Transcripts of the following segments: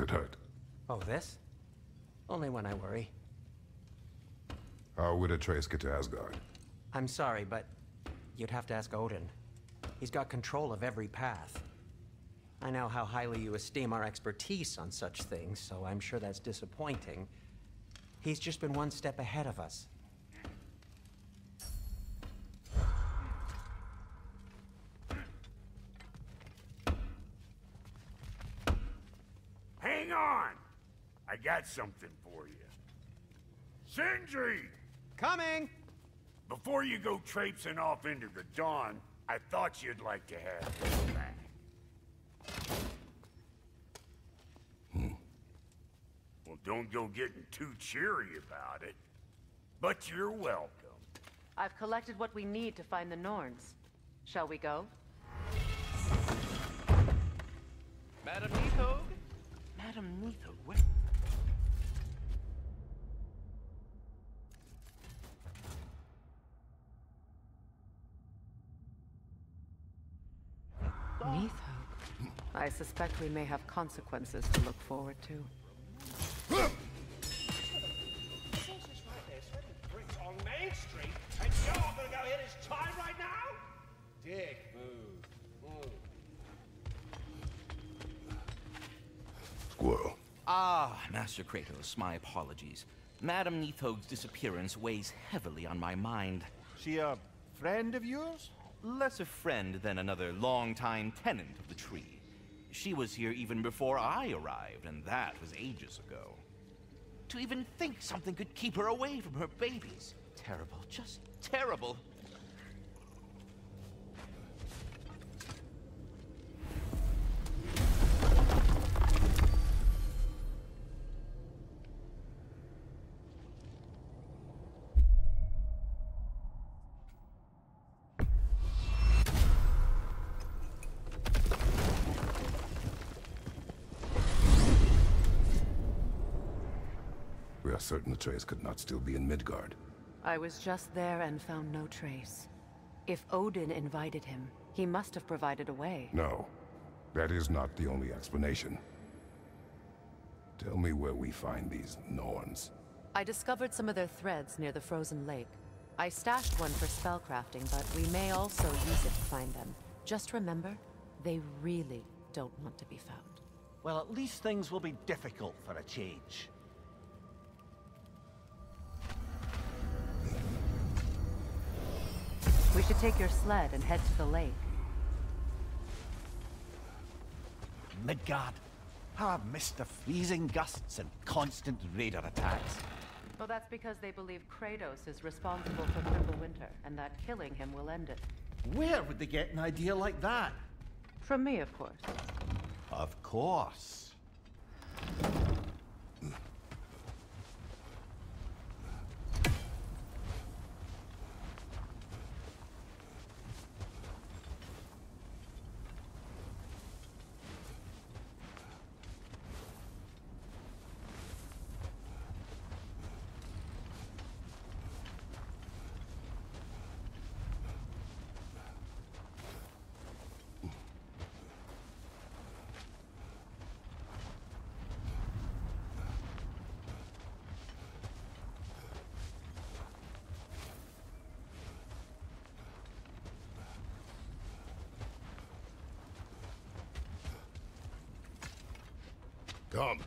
it hurt? Oh, this? Only when I worry. How would Atreus get to Asgard? I'm sorry, but you'd have to ask Odin. He's got control of every path. I know how highly you esteem our expertise on such things, so I'm sure that's disappointing. He's just been one step ahead of us. Hang on! I got something for you. Sindri! Coming! Before you go traipsing off into the dawn, I thought you'd like to have this back. Well, don't go getting too cheery about it. But you're welcome. I've collected what we need to find the Norns. Shall we go? Madam Nithog? Madam Nithog, what? Nithog. I suspect we may have consequences to look forward to. On Main Street, and you're gonna go hit his time right now? Dick, move. Squirrel. Ah, Master Kratos, my apologies. Madam Nithog's disappearance weighs heavily on my mind. She a friend of yours? Less a friend than another longtime tenant of the tree. She was here even before I arrived, and that was ages ago. To even think something could keep her away from her babies. Terrible, just terrible. We are certain Atreus could not still be in Midgard. I was just there and found no trace. If Odin invited him, he must have provided a way. No, that is not the only explanation. Tell me where we find these Norns. I discovered some of their threads near the frozen lake. I stashed one for spellcrafting, but we may also use it to find them. Just remember, they really don't want to be found. Well, at least things will be difficult for a change. We should take your sled and head to the lake. Midgard. How I've missed the freezing gusts and constant raider attacks. Well, that's because they believe Kratos is responsible for Fimbulwinter, and that killing him will end it. Where would they get an idea like that? From me, of course. Of course. Come.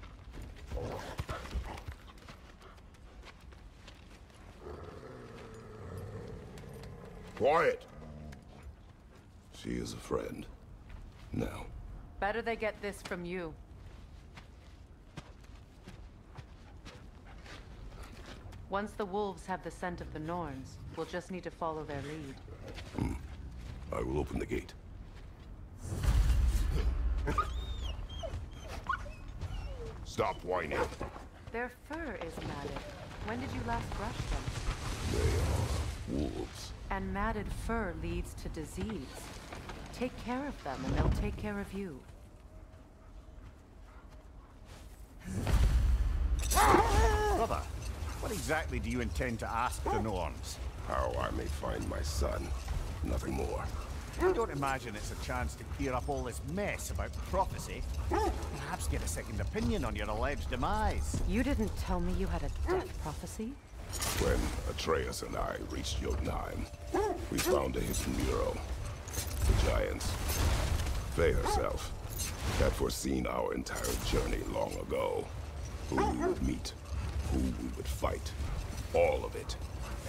Quiet. She is a friend. Now. Better they get this from you. Once the wolves have the scent of the Norns, we'll just need to follow their lead. I will open the gate. Stop whining. Their fur is matted. When did you last brush them? They are wolves. And matted fur leads to disease. Take care of them, and they'll take care of you. Brother, what exactly do you intend to ask the Norns? How I may find my son. Nothing more. I don't imagine it's a chance to clear up all this mess about prophecy. Perhaps get a second opinion on your alleged demise. You didn't tell me you had a death prophecy? When Atreus and I reached Jotunheim, we found a hidden mural. The giants, they herself, had foreseen our entire journey long ago. Who we would meet, who we would fight, all of it,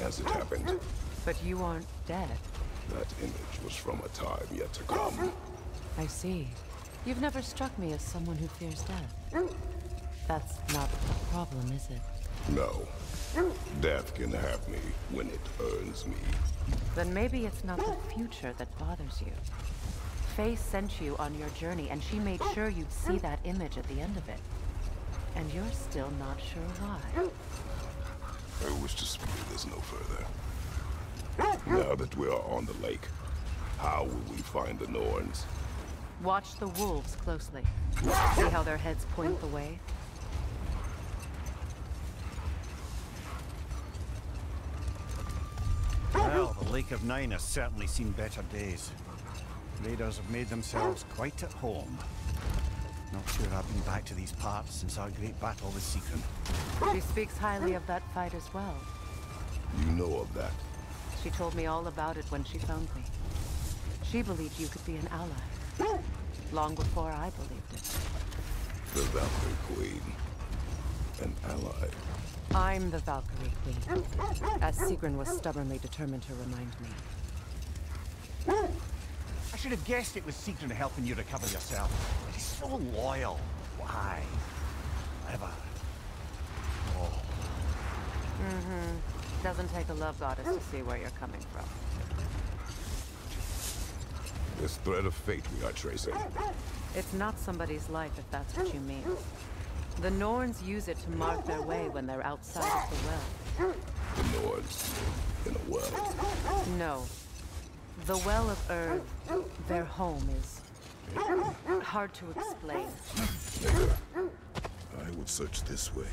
as it happened. But you aren't dead. That image was from a time yet to come. I see. You've never struck me as someone who fears death. That's not a problem, is it? No. Death can have me when it earns me. Then maybe it's not the future that bothers you. Faye sent you on your journey, and she made sure you'd see that image at the end of it. And you're still not sure why. I wish to speak this no further. Now that we are on the lake, how will we find the Norns? Watch the wolves closely. See how their heads point the way? Well, the Lake of Nine has certainly seen better days. Raiders have made themselves quite at home. Not sure I've been back to these parts since our great battle with Sigrun. She speaks highly of that fight as well. You know of that? She told me all about it when she found me. She believed you could be an ally. Long before I believed it. The Valkyrie Queen. An ally. I'm the Valkyrie Queen, as Sigrun was stubbornly determined to remind me. I should have guessed it was Sigrun helping you recover yourself. She's so loyal. Why? Clever. Oh. Doesn't take a love goddess to see where you're coming from. This thread of fate we are tracing. It's not somebody's life, if that's what you mean. The Norns use it to mark their way when they're outside of the well. The Norns in a well. No. The Well of Earth, their home, is hard to explain. Nigger, I would search this way.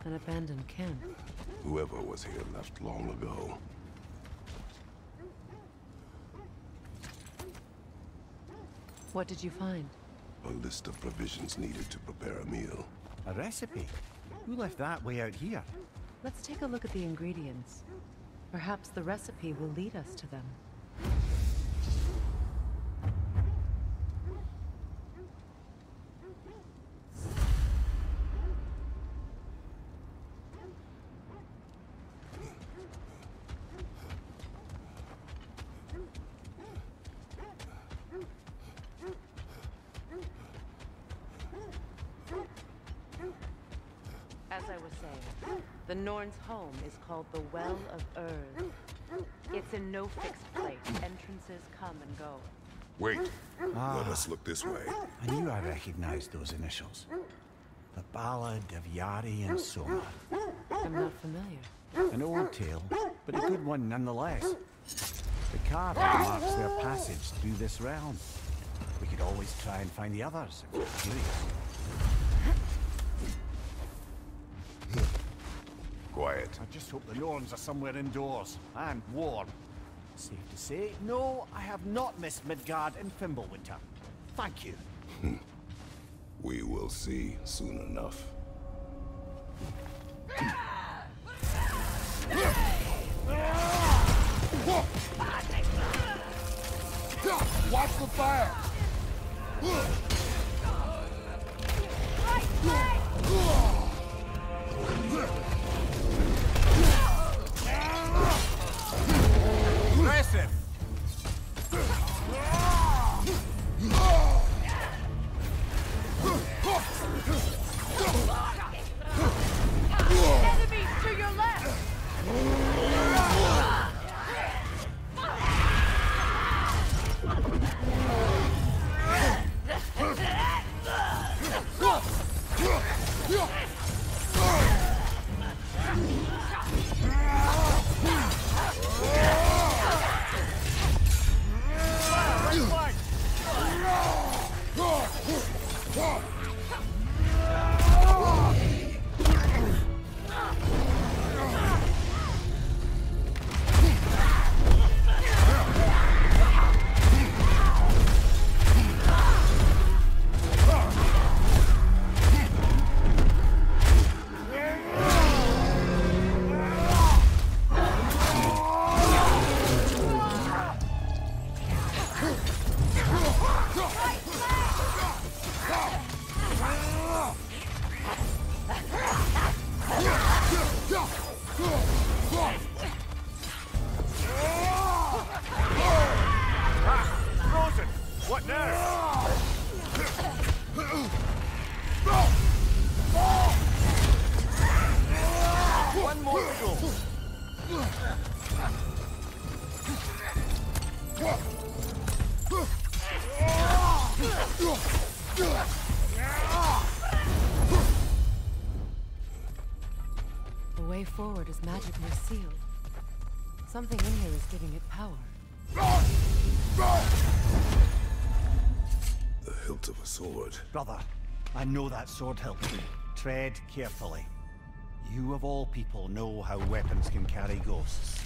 An abandoned camp. Whoever was here left long ago. What did you find? A list of provisions needed to prepare a meal. A recipe? Who left that way out here? Let's take a look at the ingredients. Perhaps the recipe will lead us to them. As I was saying, the Norns' home is called the Well of Earth. It's in no fixed place. Entrances come and go. Wait. Let us look this way. I knew I recognized those initials. The Ballad of Yari and Soma. I'm not familiar. An old tale, but a good one nonetheless. The carving marks their passage through this realm. We could always try and find the others if you're curious. Quiet. I just hope the Norns are somewhere indoors and warm. Safe to say, no, I have not missed Midgard and Fimbulwinter. Thank you. We will see soon enough. Watch the fire! Impressive! Enemies to your left! The way forward is magically sealed. Something in here is giving it power. The hilt of a sword. Brother, I know that sword hilt. Tread carefully. You of all people know how weapons can carry ghosts.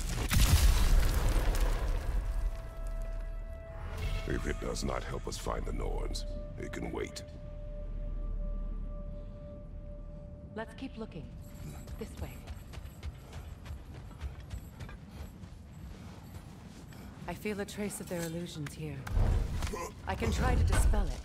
If it does not help us find the Norns, it can wait. Let's keep looking. This way. I feel a trace of their illusions here. I can try to dispel it.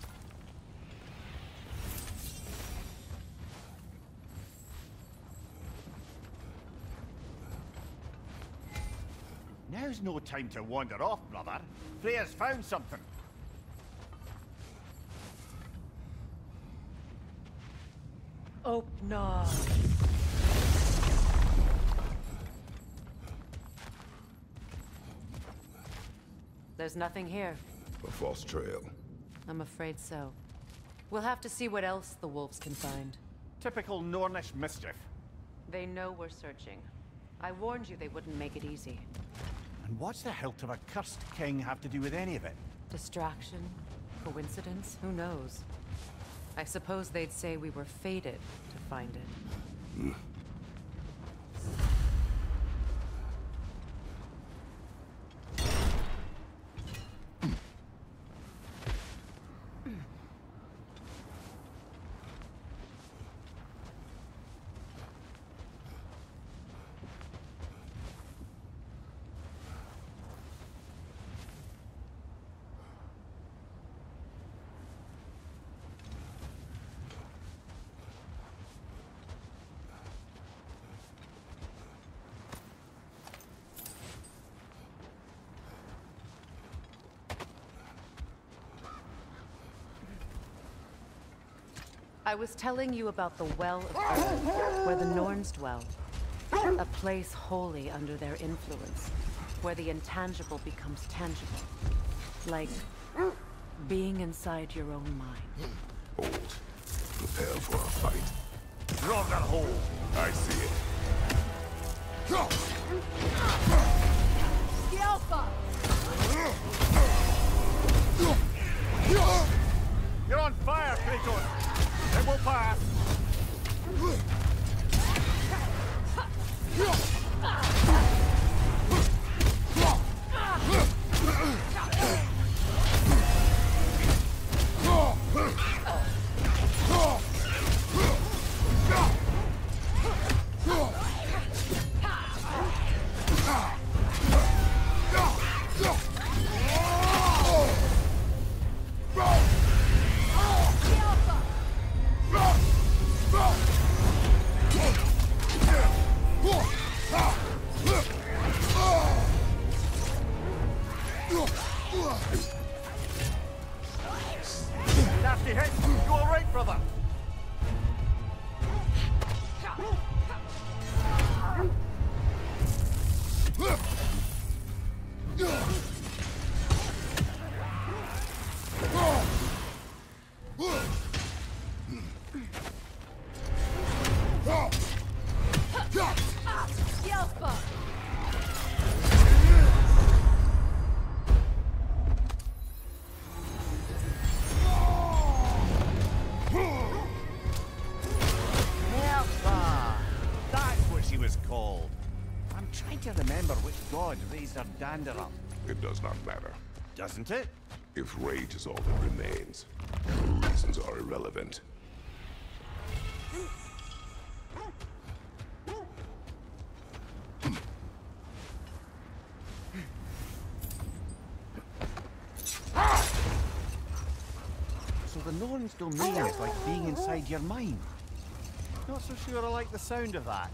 Now's no time to wander off, brother. Freya's found something. Oh, no. There's nothing here. A false trail. I'm afraid so. We'll have to see what else the wolves can find. Typical Nornish mischief. They know we're searching. I warned you they wouldn't make it easy. And what's the hilt of a cursed king have to do with any of it? Distraction? Coincidence? Who knows? I suppose they'd say we were fated to find it. I was telling you about the Well of Earth, where the Norns dwell. A place wholly under their influence, where the intangible becomes tangible. Like being inside your own mind. Old. Prepare for a fight. Draw that hole. I see it. The Alpha! You're on fire, Kratos! It will pass! Nasty hit! You alright, brother? Up. It does not matter. Doesn't it? If rage is all that remains, the reasons are irrelevant. So the Norns domain is like being inside your mind. Not so sure I like the sound of that.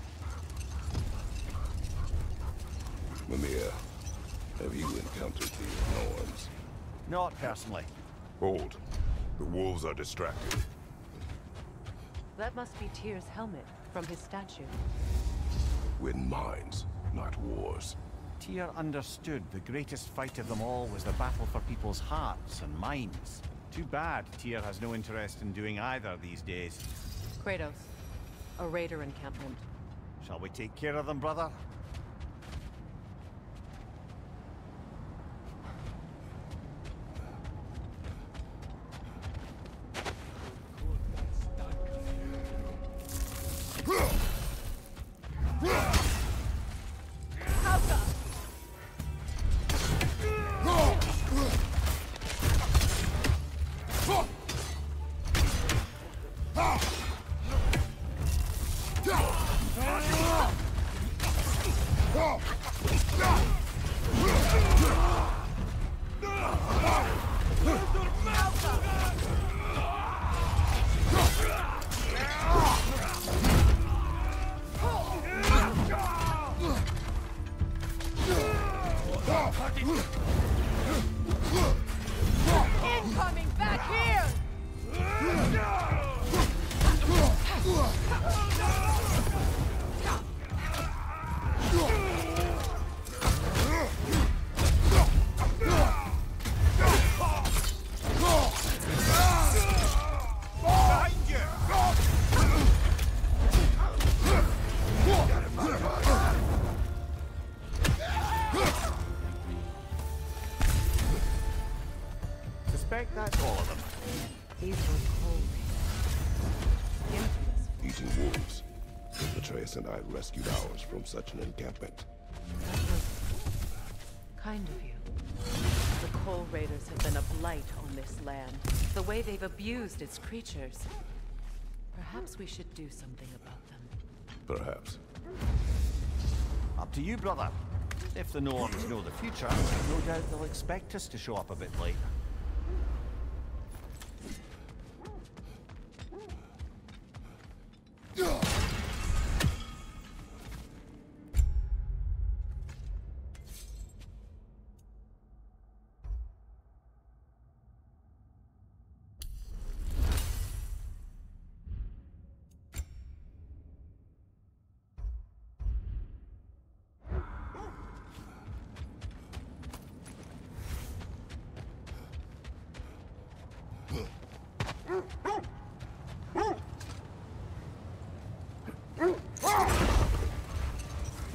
Mimir, have you encountered these Norns? Not personally. Hold. The wolves are distracted. That must be Tyr's helmet from his statue. Win minds, not wars. Tyr understood the greatest fight of them all was the battle for people's hearts and minds. Too bad Tyr has no interest in doing either these days. Kratos, a raider encampment. Shall we take care of them, brother? Incoming back here! Suspect that's all of them. These were cold. Infamous. Eating wolves. Atreus and I rescued ours from such an encampment. That was kind of you. The Coal Raiders have been a blight on this land. The way they've abused its creatures. Perhaps we should do something about them. Perhaps. Up to you, brother. If the Norns know the future, no doubt they'll expect us to show up a bit late.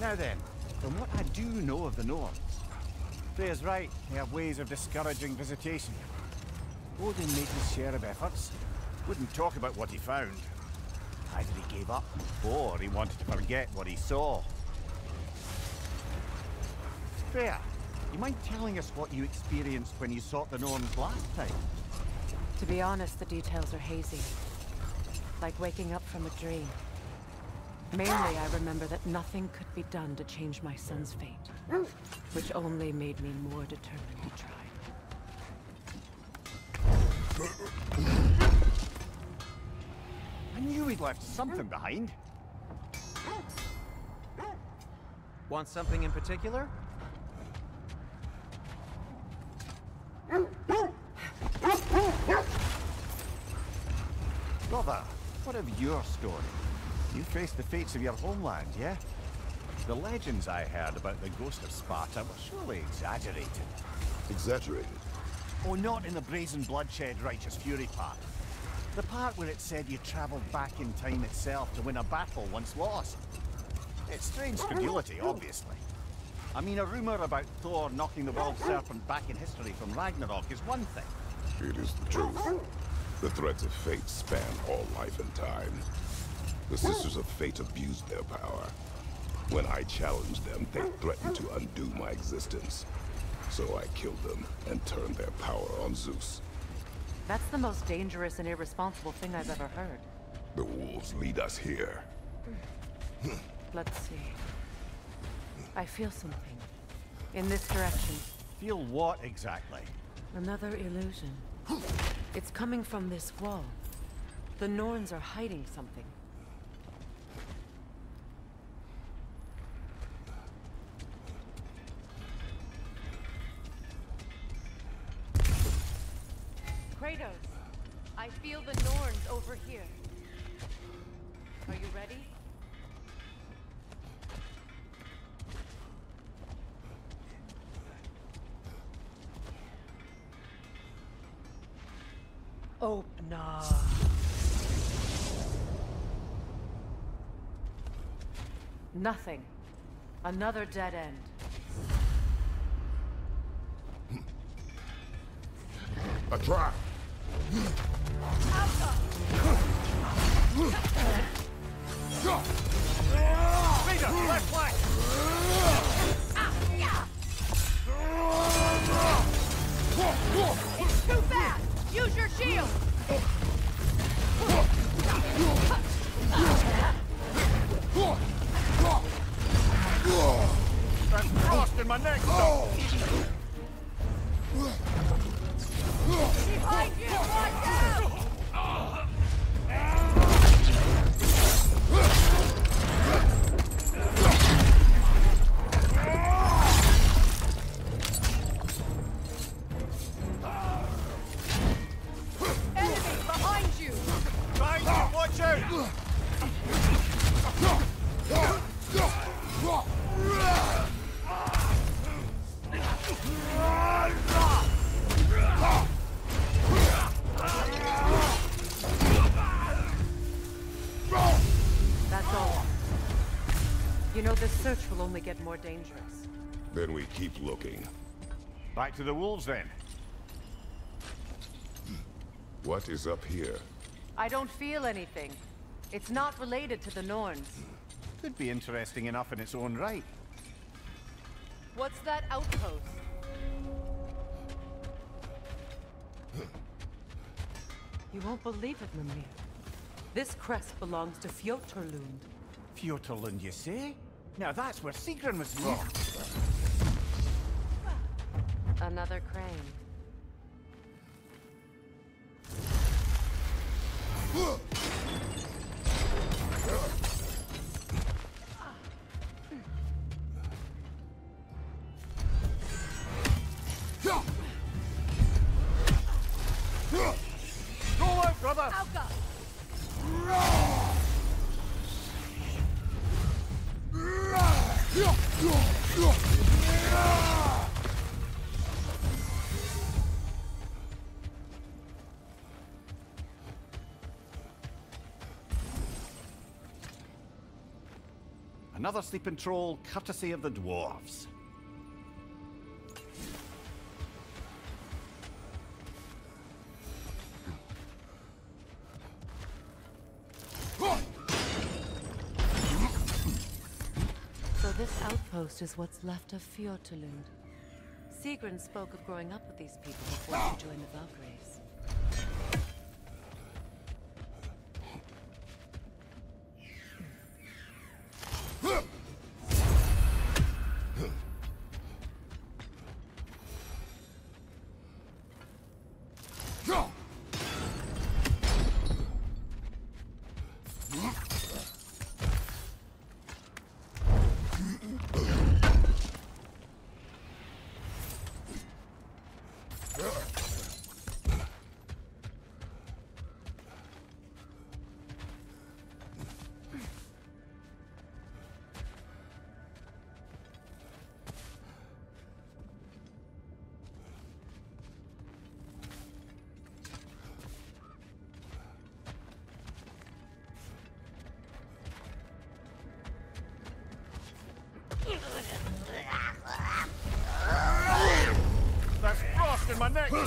Now then, from what I do know of the Norns, Freya's right, they have ways of discouraging visitation. Odin made his share of efforts, wouldn't talk about what he found. Either he gave up, or he wanted to forget what he saw. Freya, you mind telling us what you experienced when you sought the Norns last time? To be honest, the details are hazy. Like waking up from a dream. Mainly, I remember that nothing could be done to change my son's fate, which only made me more determined to try. I knew he'd left something behind. Want something in particular? Brother, what of your story? You faced the fates of your homeland, yeah? The legends I heard about the ghost of Sparta were surely exaggerated. Exaggerated? Oh, not in the brazen bloodshed righteous fury part. The part where it said you traveled back in time itself to win a battle once lost. It's strange credulity, obviously. I mean, a rumor about Thor knocking the world serpent back in history from Ragnarok is one thing. It is the truth. The threads of fate span all life and time. The Sisters of Fate abused their power. When I challenged them, they threatened to undo my existence. So I killed them and turned their power on Zeus. That's the most dangerous and irresponsible thing I've ever heard. The wolves lead us here. Let's see. I feel something. In this direction. Feel what exactly? Another illusion. It's coming from this wall. The Norns are hiding something. Kratos, I feel the Norns over here. Are you ready? Opener. Nothing. Another dead end. A trap! Leader, left flank! It's too fast! Use your shield! That's frost in my neck! Behind you! Watch out! Enemy behind you! Behind you, watch out! That's all. You know, this search will only get more dangerous. Then we keep looking. Back to the wolves, then. What is up here? I don't feel anything. It's not related to the Norns. Could be interesting enough in its own right. What's that outpost? You won't believe it, Mimir. This crest belongs to Fjoturlund. Fjoturlund, you say? Now that's where Sigrun was from. Another crane. Go out, brother! Alka! Another sleeping troll, courtesy of the dwarves. So this outpost is what's left of Fjoturlund. Sigrun spoke of growing up with these people before she joined the Valkyries. That's frost in my neck, son!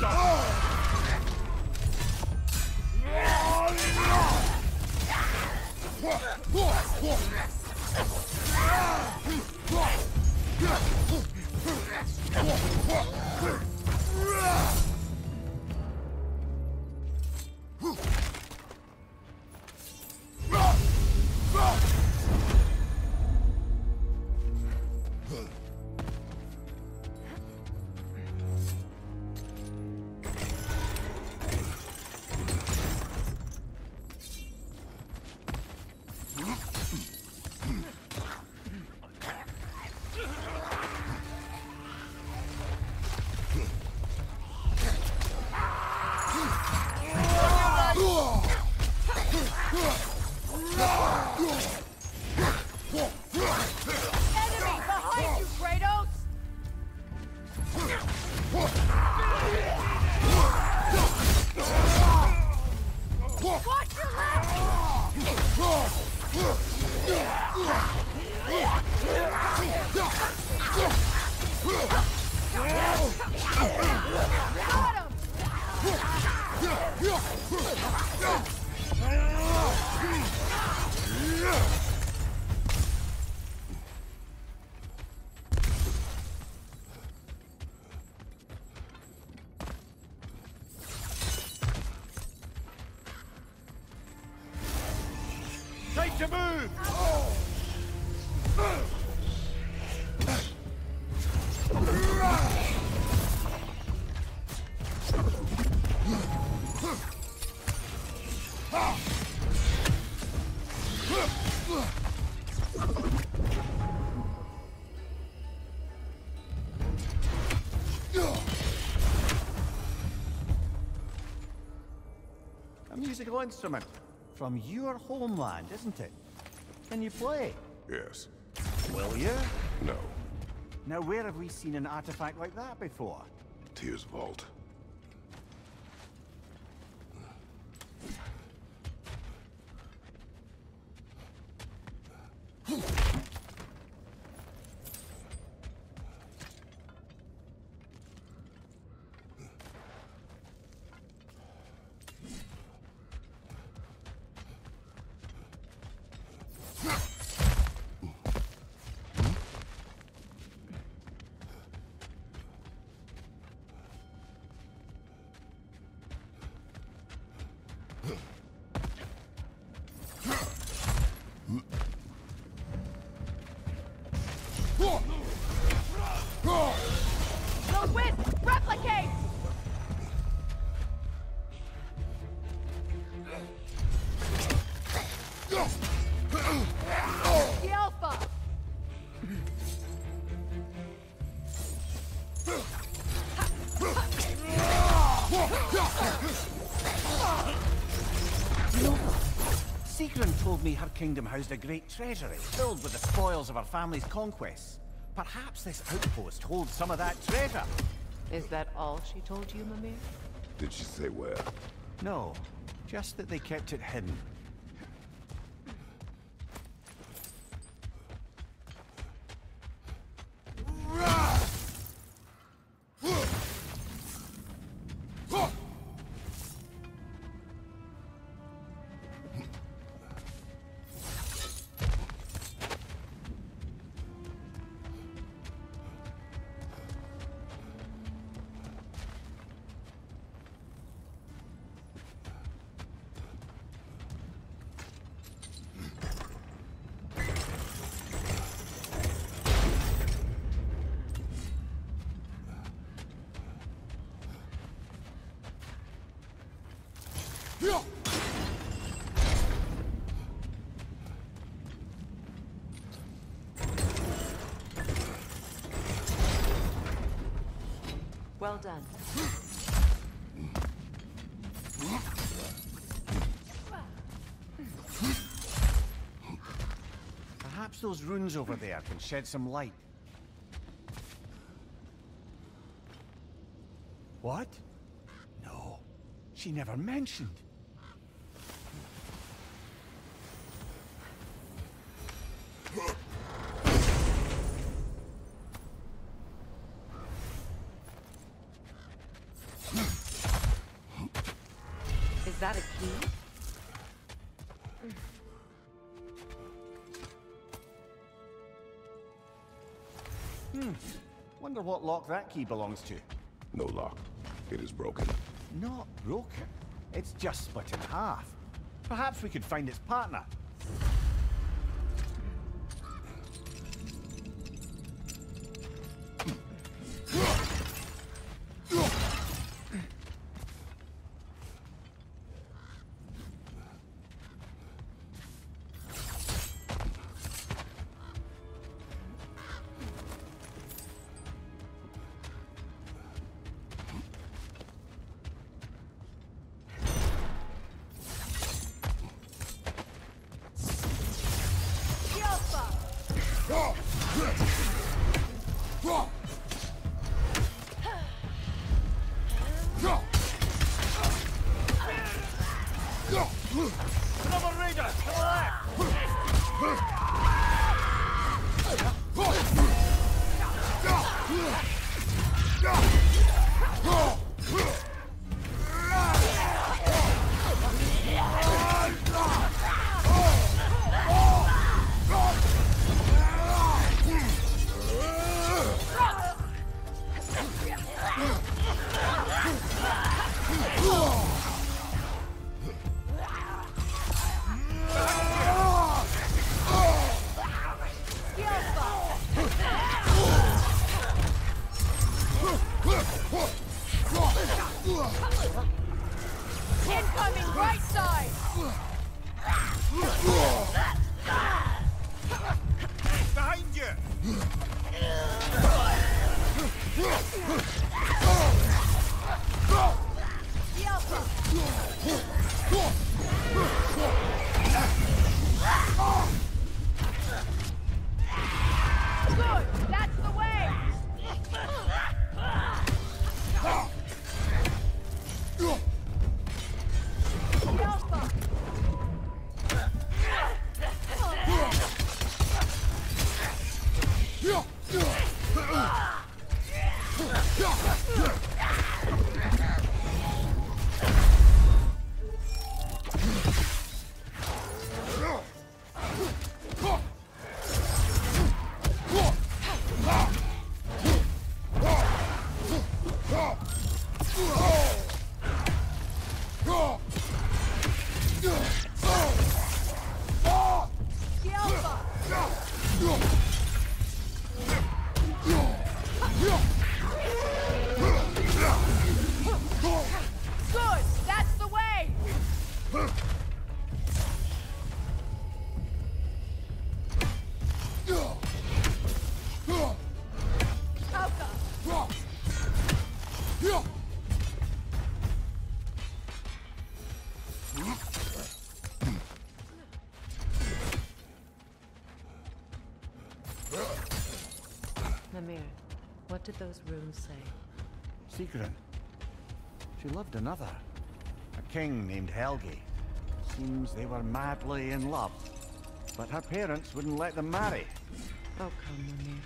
to move! A musical instrument from your homeland, isn't it? Can you play? Yes. Will you? No. Now, where have we seen an artifact like that before? Tyr's vault. Those winds! Replicate! The Alpha! Sigrun told me her kingdom housed a great treasury filled with the spoils of her family's conquests. Perhaps this outpost holds some of that treasure. Is that all she told you, Mimir? Did she say where? No, just that they kept it hidden. Well done. Perhaps those runes over there can shed some light. What? No, she never mentioned. Is that a key? Wonder what lock that key belongs to. No lock. It is broken. Not broken. It's just split in half. Perhaps we could find its partner. Incoming right side! Behind you! The Alpha! Good! That's the way! The Alpha! The Alpha! Good! That's the way! Alpha! Mimir, what did those runes say? Sigrun. She loved another. A king named Helgi. Seems they were madly in love. But her parents wouldn't let them marry. Oh, come, Mimir.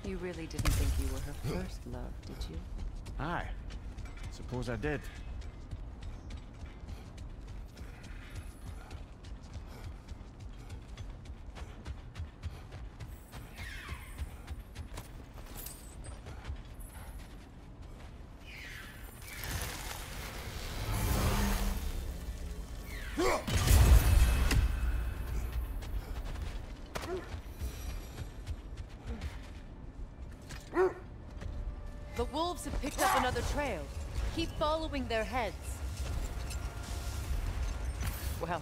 You really didn't think you were her first love, did you? Aye. Suppose I did. The wolves have picked up another trail. Keep following their heads. Well,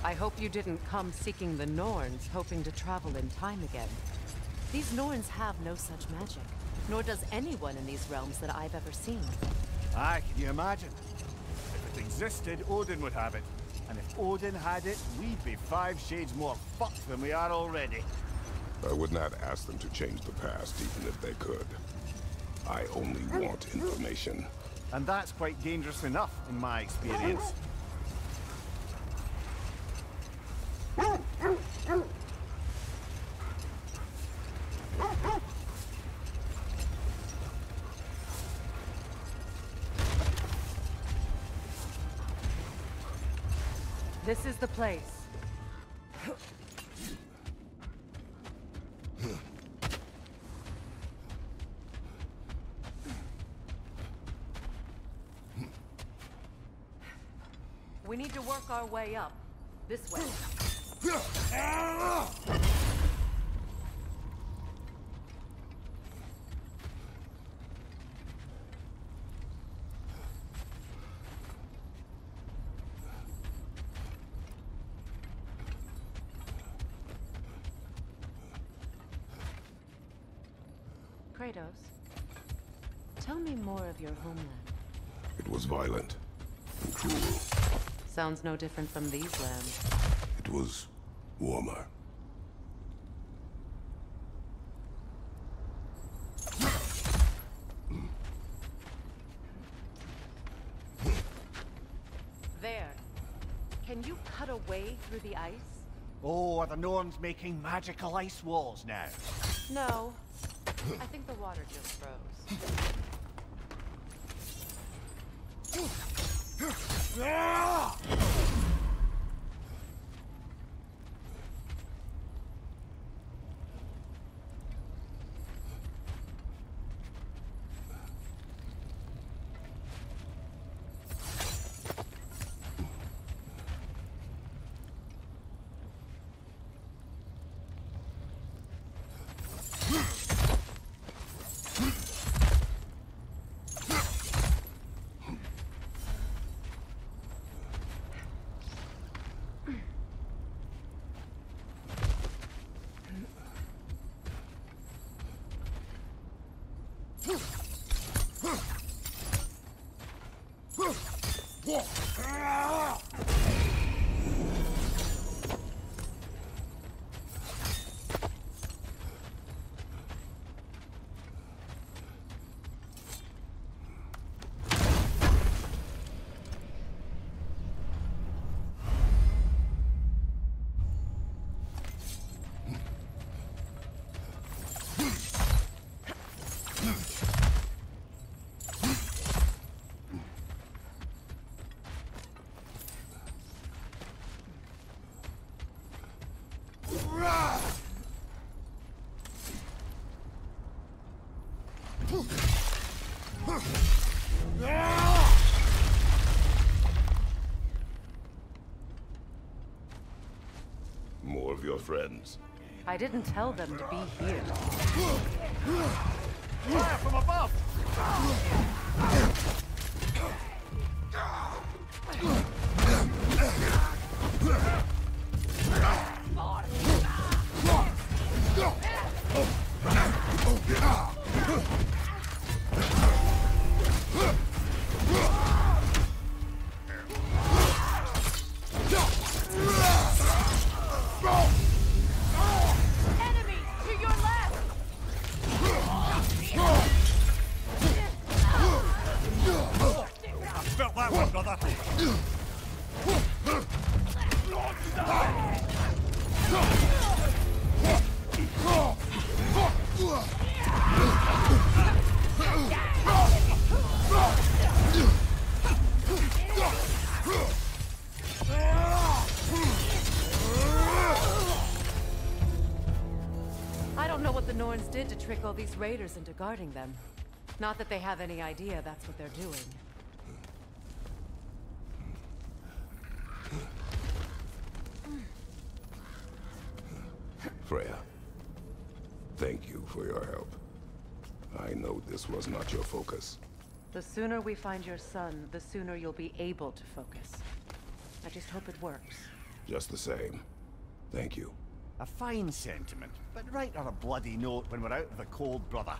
I hope you didn't come seeking the Norns, hoping to travel in time again. These Norns have no such magic, nor does anyone in these realms that I've ever seen. Aye, can you imagine? If it existed, Odin would have it. And if Odin had it, we'd be 5 shades more fucked than we are already. I would not ask them to change the past, even if they could. I only want information. And that's quite dangerous enough, in my experience. This is the place. We need to work our way up. This way. Kratos, tell me more of your homeland. It was violent and cruel. Sounds no different from these lands. It was warmer. There. Can you cut a way through the ice? Oh, are the Norns making magical ice walls now? No. I think the water just froze. More of your friends. I didn't tell them to be here. Fire from above! Enemies to your left! I felt that one, brother. I don't know what the Norns did to trick all these raiders into guarding them. Not that they have any idea that's what they're doing. Freya, thank you for your help. I know this was not your focus. The sooner we find your son, the sooner you'll be able to focus. I just hope it works. Just the same, thank you. A fine sentiment, but write her a bloody note when we're out of the cold, brother.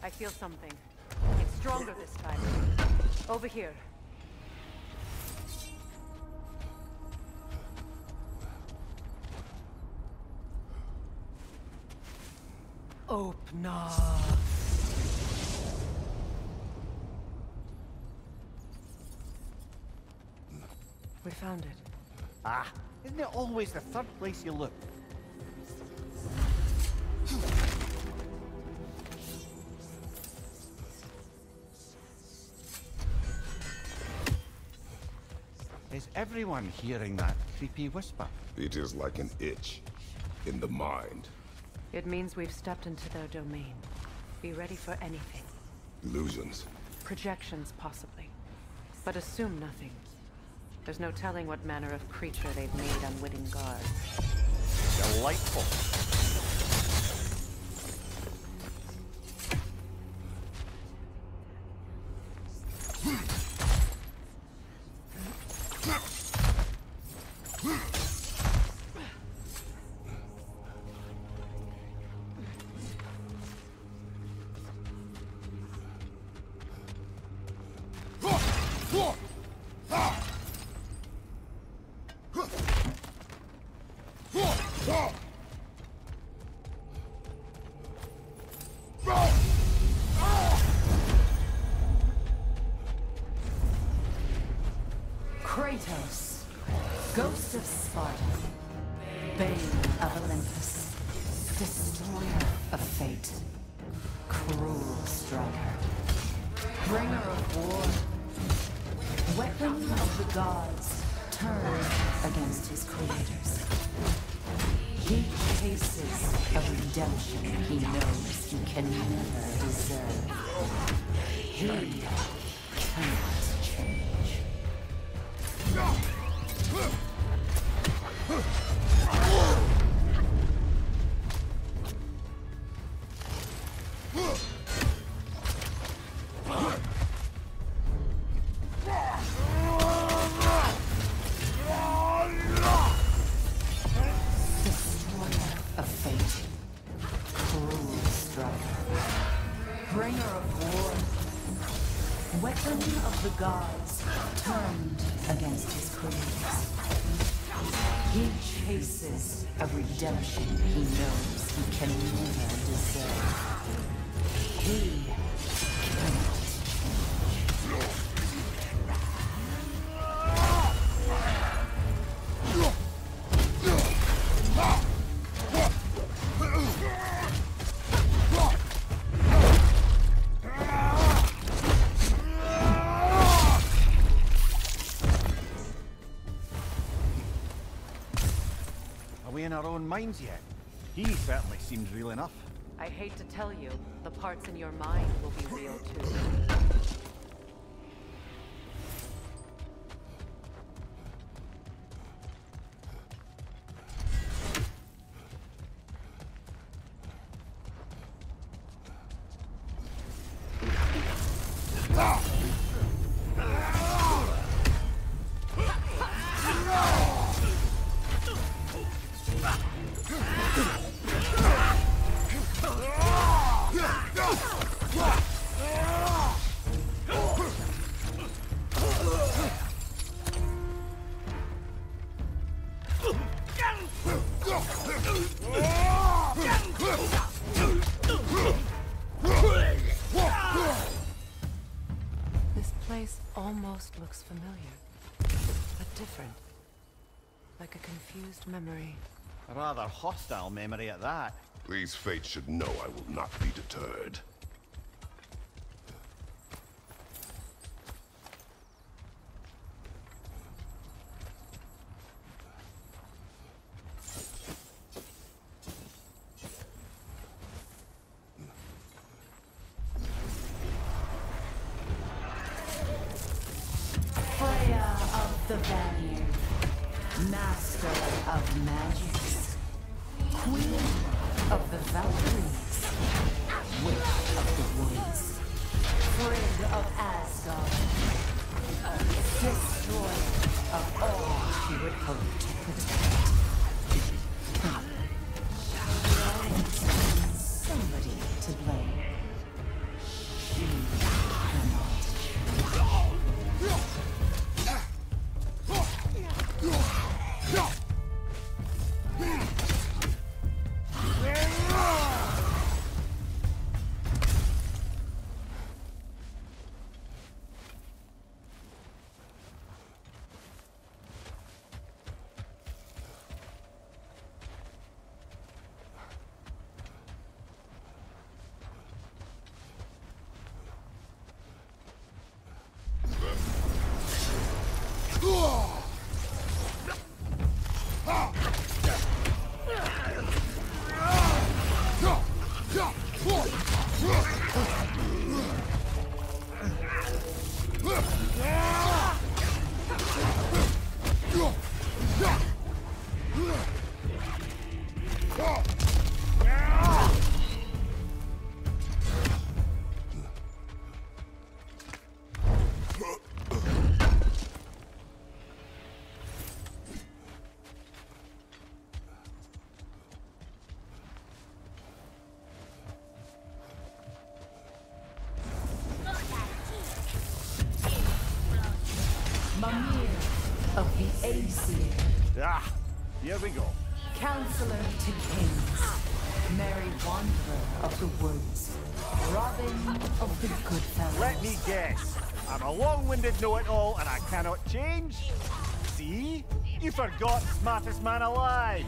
I feel something. It's stronger this time. Over here. Open. We found it. Ah, isn't it always the third place you look? Is everyone hearing that creepy whisper? It is like an itch in the mind. It means we've stepped into their domain. Be ready for anything. Illusions. Projections, possibly. But assume nothing. There's no telling what manner of creature they've made unwitting guards. Delightful. Kratos, ghost of Sparta, bane of Olympus, destroyer of fate, cruel striker, bringer of war, weapon of the gods, turned against his creators. He chases a redemption he knows he can never deserve. He cannot change. A redemption he knows he can never deserve. He cannot In our own minds yet? He certainly seems real enough. I hate to tell you, the parts in your mind will be real too. Almost looks familiar, but different. Like a confused memory. A rather hostile memory at that. These fates should know I will not be deterred. the Vanir, master of magics, queen of the Valkyries, witch of the woods, Frigg of Asgard, destroyer of all she would hope to protect. Somebody to blame. Of the Aesir, Ah, here we go. Counselor to Kings, Merry Wanderer of the Woods, Robin of the Goodfellows. Let me guess. I'm a long-winded know-it-all and I cannot change? See? You forgot smartest man alive.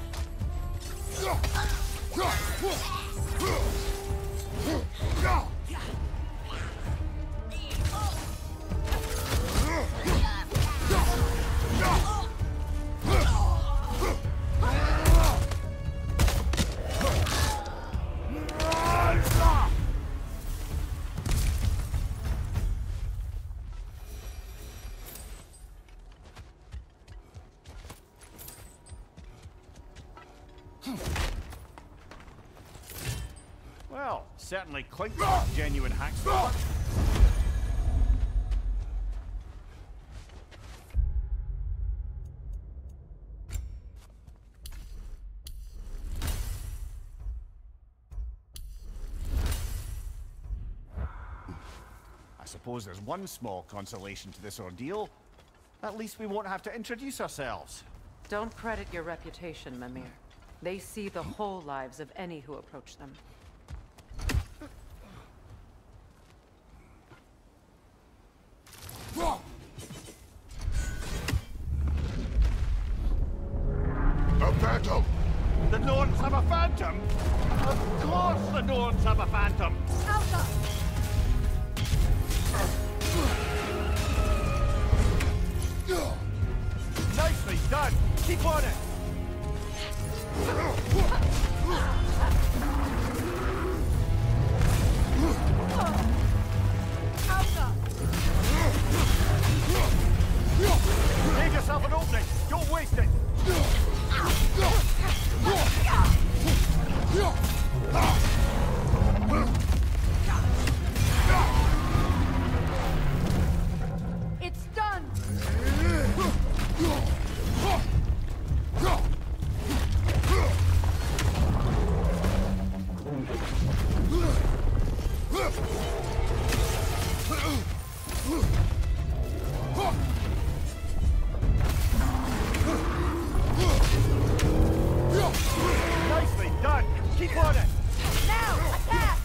Well, certainly quite genuine hacksaw. I suppose there's one small consolation to this ordeal. At least we won't have to introduce ourselves. Don't credit your reputation, Mimir. They see the whole lives of any who approach them. A phantom! The Norns have a phantom? Of course the Norns have a phantom! Nicely done! Keep on it! Make yourself an opening! Don't waste it! It's done! Nicely done! Keep on it! Now, attack!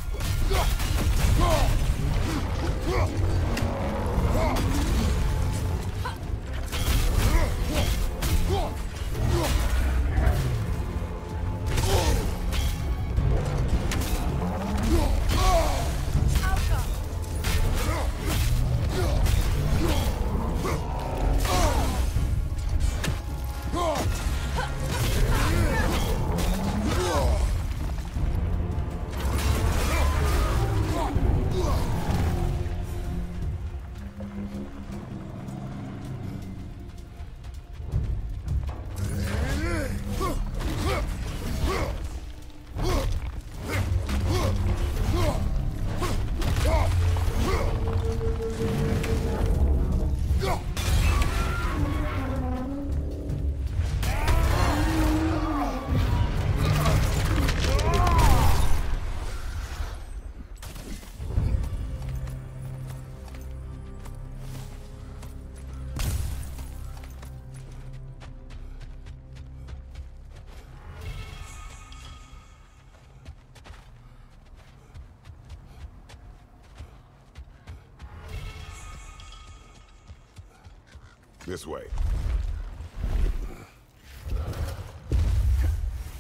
This way.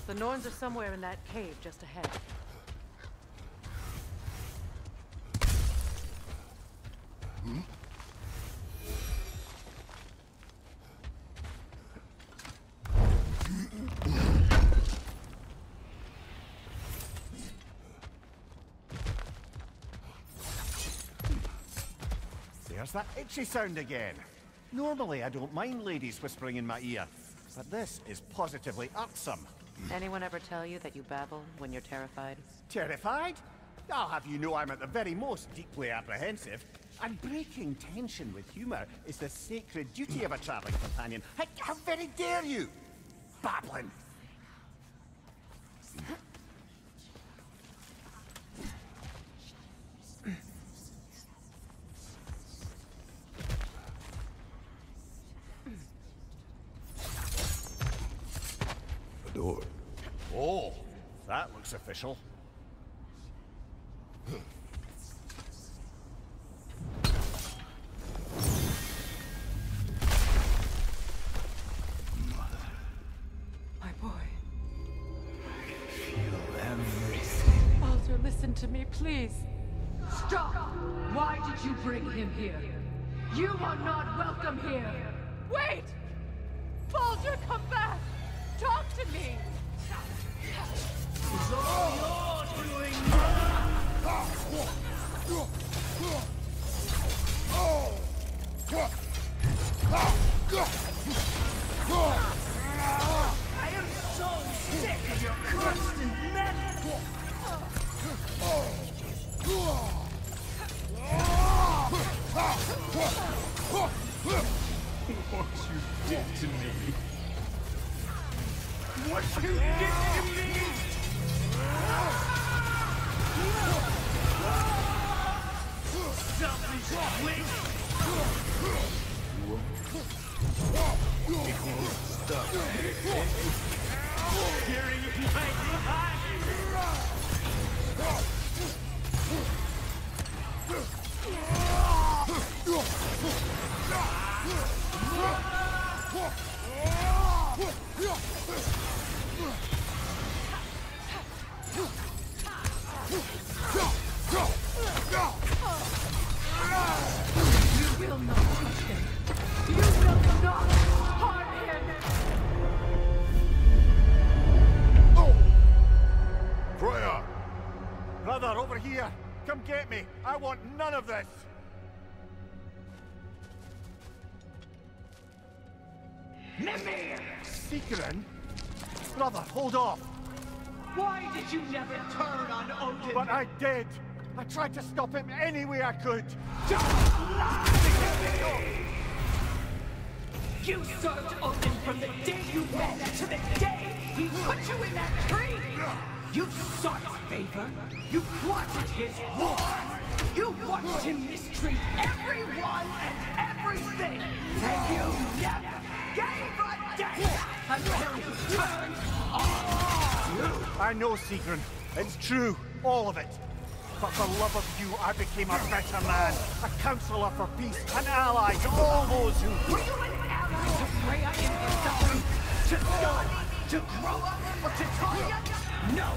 The Norns are somewhere in that cave just ahead. There's that itchy sound again. Normally, I don't mind ladies whispering in my ear, but this is positively irksome. Anyone ever tell you that you babble when you're terrified? Terrified? I'll have you know I'm at the very most deeply apprehensive. And breaking tension with humor is the sacred duty of a traveling companion. How very dare you! Babbling! A door. Oh, that looks official. My boy. I feel everything. Baldur, listen to me, please. Stop! Why did you bring him here? You are not welcome here! Wait! Baldur, come back! Talk to me! It's all yours doing. I am so sick of your constant menace! What you did to me. What you did to me! Selfish witch! Stop. Hearing my You will not touch him. You will not harm him. Freya! Brother, over here! Come get me! I want none of this! Mimir! Secret? Brother, hold off! Why did you never turn on Odin? But I did! I tried to stop him any way I could! Don't lie! You served Odin from the day you met to the day he put you in that tree! You sought favor, you wanted his war, you watched him mistreat everyone and everything, and you never gave a damn until you turned on you! I know, Sigrun. It's true. All of it. But for love of you, I became a better man. A counselor for peace, an ally to all those who... Were you an ally to Freya in her suffering? To Skadi? To Groa? Or to Tanya? No!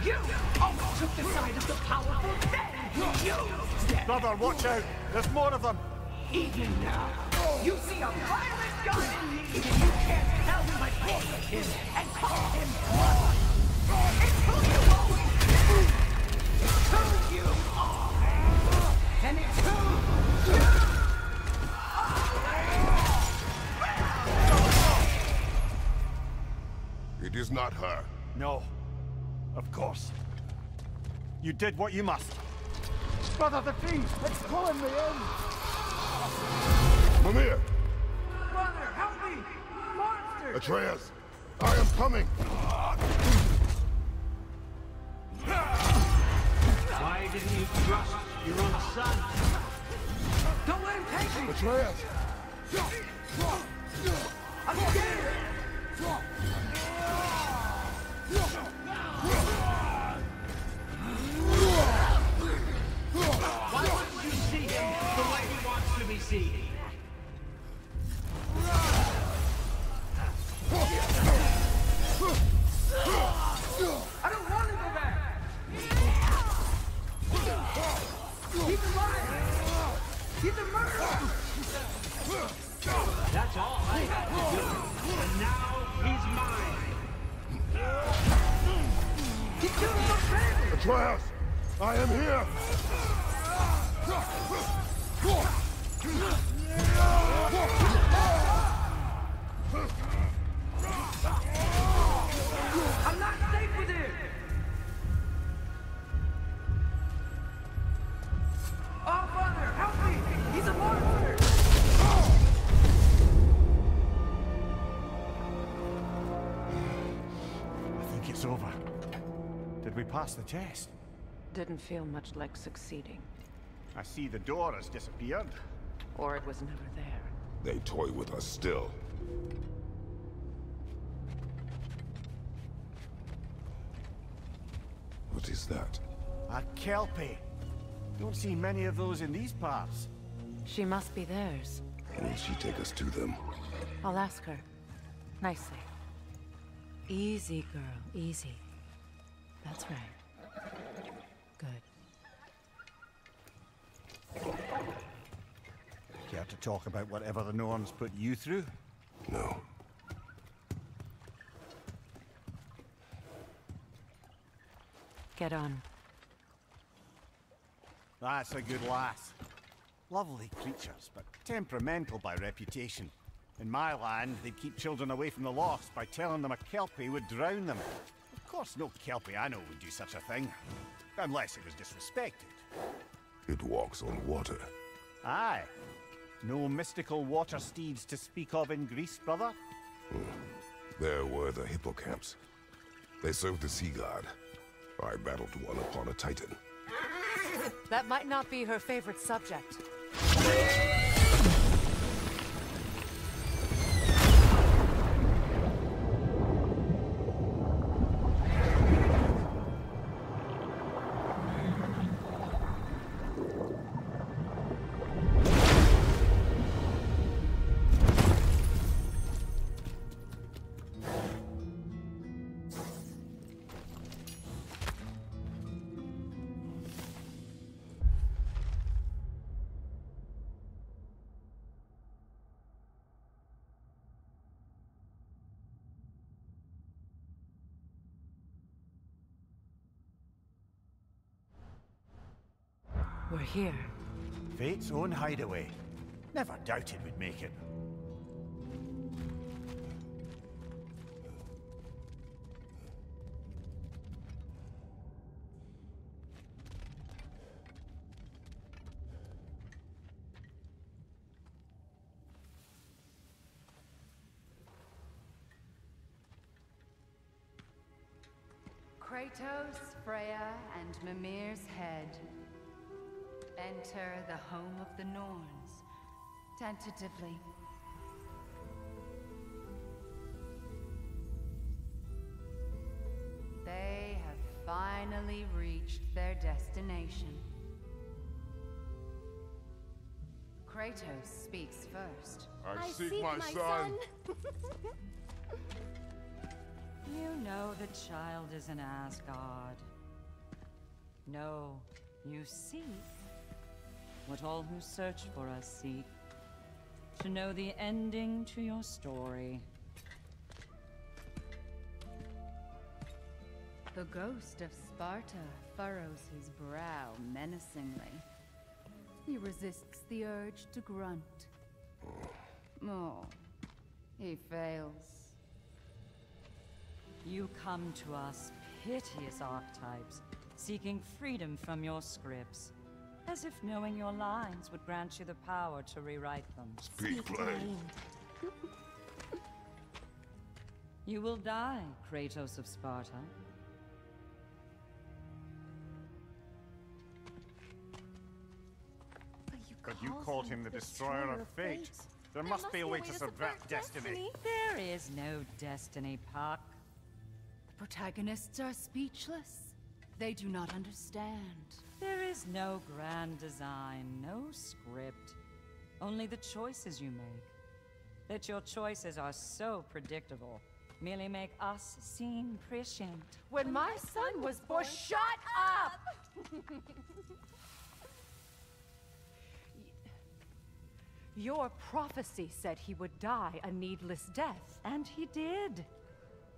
You almost took the side of the powerful, then you used them! Brother, watch out! There's more of them! Even now, you see a violent god in need and you can't help but hate him and call him brother! It's who you always been! It's who you are! And it's who you are! It is not her. No. Of course. You did what you must. Brother, the tree! It's pulling me in! Mimir! Brother, help me! Monster! Atreus! I am coming! Why didn't you trust your own son? Don't let him take me! Atreus! I'm scared! Why wouldn't you see him the way he wants to be seen? I don't want to go back! He's alive! He's a murderer! That's all I had to do. And now he's mine. He killed my family! Atreus! I am here! I'm not safe with him! Oh, Father, help me! He's a monster! I think it's over. Did we pass the test? Didn't feel much like succeeding. I see the door has disappeared. Or it was never there. They toy with us still. What is that? A kelpie. Don't see many of those in these parts. She must be theirs. Will she take us to them? I'll ask her. Nicely. Easy, girl. Easy. That's right. Good. Care to talk about whatever the Norns put you through? No. Get on. That's a good lass. Lovely creatures, but temperamental by reputation. In my land, they'd keep children away from the lost by telling them a kelpie would drown them. Of course, no kelpie I know would do such a thing. Unless it was disrespected. It walks on water. Aye. No mystical water steeds to speak of in Greece, brother? There were the hippocamps. They served the sea god. I battled one upon a titan. That might not be her favorite subject. We're here. Fate's own hideaway. Never doubted we'd make it. Kratos, Freya, and Mimir's head. Enter the home of the Norns, tentatively. They have finally reached their destination. Kratos speaks first. I seek my son. You know the child is an Asgard. No, you seek what all who search for us seek. To know the ending to your story. The ghost of Sparta furrows his brow menacingly. He resists the urge to grunt. Oh, he fails. You come to us, piteous archetypes, seeking freedom from your scripts. As if knowing your lines would grant you the power to rewrite them. Speak plain. You will die, Kratos of Sparta. But you called him the destroyer of fate. There must be a way to subvert destiny. There is no destiny, Puck. The protagonists are speechless. They do not understand. There is no grand design, no script. Only the choices you make. That your choices are so predictable merely make us seem prescient. When my son was born, shut up! Your prophecy said he would die a needless death. And he did.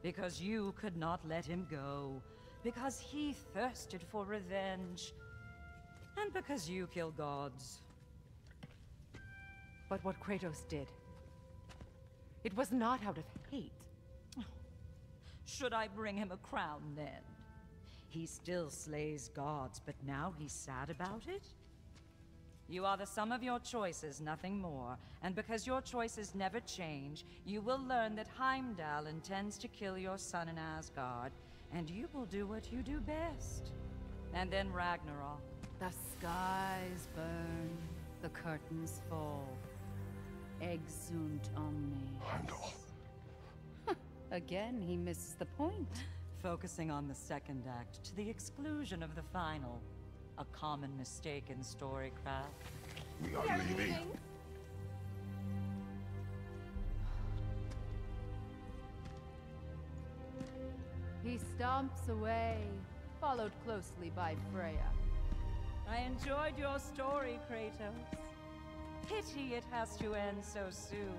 Because you could not let him go. Because he thirsted for revenge. And because you kill gods. But what Kratos did, it was not out of hate. Should I bring him a crown then? He still slays gods, but now he's sad about it? You are the sum of your choices, nothing more. And because your choices never change, you will learn that Heimdall intends to kill your son in Asgard, and you will do what you do best. And then Ragnarok. The skies burn, the curtains fall. Exunt omnes. Heimdall. Again, he misses the point. Focusing on the second act to the exclusion of the final. A common mistake in storycraft. We are leaving. He stomps away, followed closely by Freya. I enjoyed your story, Kratos. Pity it has to end so soon.